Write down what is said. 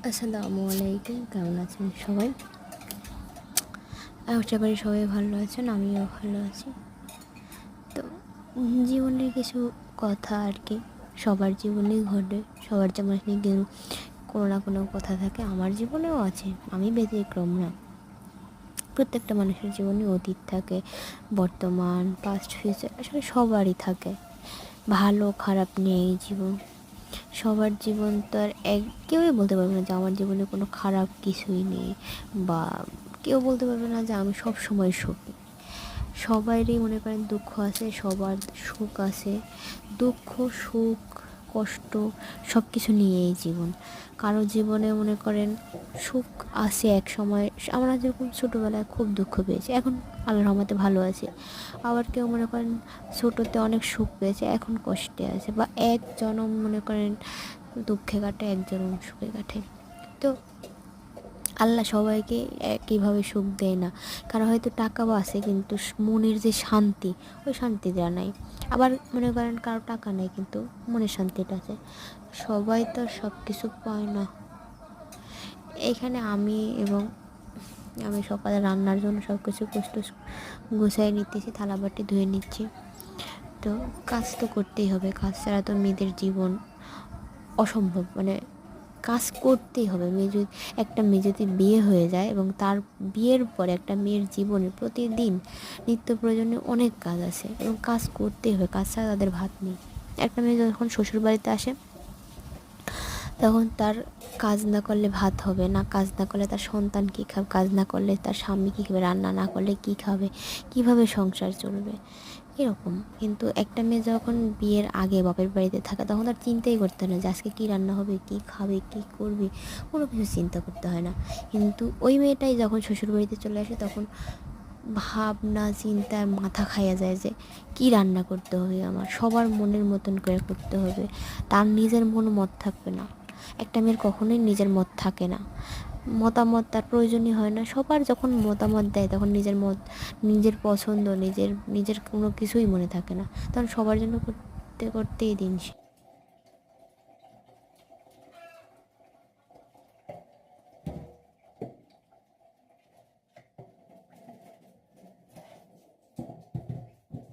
আসসালামু আলাইকুম, কেমন আছেন সবাই? আশা করি সবাই ভালো আছেন, আমিও ভালো আছি। তো জীবনের কিছু কথা আর কি, সবার জীবনেই ঘটে, সবার যেমন কোনো না কোনো কথা থাকে, আমার জীবনেও আছে, আমি ব্যতিক্রম না। প্রত্যেকটা মানুষের জীবনে অতীত থাকে, বর্তমান, পাস্ট, ফিউচার, আসলে সবারই থাকে। ভালো খারাপ নিয়ে এই জীবন, সবার জীবন তো আর কেউই বলতে পারবে না যে আমার জীবনে কোনো খারাপ কিছুই নেই, বা কেউ বলতে পারবে না যে আমি সব সময় সুখী। সবারই মনে করেন দুঃখ আছে, সবার সুখ আছে। দুঃখ, সুখ, কষ্ট সব কিছু নিয়েই জীবন। কারো জীবনে মনে করেন সুখ আছে এক সময়, আমরা যেরকম ছোটোবেলায় খুব দুঃখ পেয়েছি, এখন আল্লাহর রহমতে ভালো আছে। আবার কেউ মনে করেন ছোটোতে অনেক সুখ পেয়েছে, এখন কষ্টে আছে, বা এক জনম মনে করেন দুঃখে কাটে, এক জনম সুখে কাটে। তো আল্লাহ সবাইকে একইভাবে সুখ দেয় না। কারো হয়তো টাকা আছে কিন্তু মনের যে শান্তি, ওই শান্তিটা নাই। আবার মনে করেন কারো টাকা নেই কিন্তু মনের শান্তিটা আছে। সবাই তো সব কিছু পায় না। এখানে আমি সকালে রান্নার জন্য সব কিছু গুছাই নিতেছি, থালাবাটি ধুয়ে নিচ্ছি। তো কাজ তো করতেই হবে, কাজ ছাড়া তো মেয়েদের জীবন অসম্ভব। মানে কাজ করতেই হবে। একটা মেয়ে যদি বিয়ে হয়ে যায় এবং তার বিয়ের পরে একটা মেয়ের জীবনে প্রতিদিন নিত্য প্রয়োজনীয় অনেক কাজ আছে এবং কাজ করতেই হবে, কাজ ছাড়া তাদের ভাত নেই। একটা মেয়ে যখন শ্বশুর বাড়িতে আসে তখন তার কাজ না করলে ভাত হবে না, কাজ না করলে তার সন্তান কী খাবে, কাজ না করলে তার স্বামী কী খাবে, রান্না না করলে কী খাবে, কীভাবে সংসার চলবে, এরকম। কিন্তু একটা মেয়ে যখন বিয়ের আগে বাপের বাড়িতে থাকে তখন তার চিন্তাই করতে হয় না যে আজকে কী রান্না হবে, কী খাবে, কী করবে, কোনো কিছু চিন্তা করতে হয় না। কিন্তু ওই মেয়েটাই যখন শ্বশুর বাড়িতে চলে আসে তখন ভাবনা চিন্তায় মাথা খাইয়া যায় যে কী রান্না করতে হবে, আমার সবার মনের মতন করে করতে হবে, তার নিজের মত থাকবে না। একটা মেয়ের কখনোই নিজের মত থাকে না, মতামত তার প্রয়োজনই হয় না। সবার যখন মতামত দেয় তখন নিজের পছন্দ, নিজের কোনো কিছুই মনে থাকে না, তখন সবার জন্য করতে করতেই দিন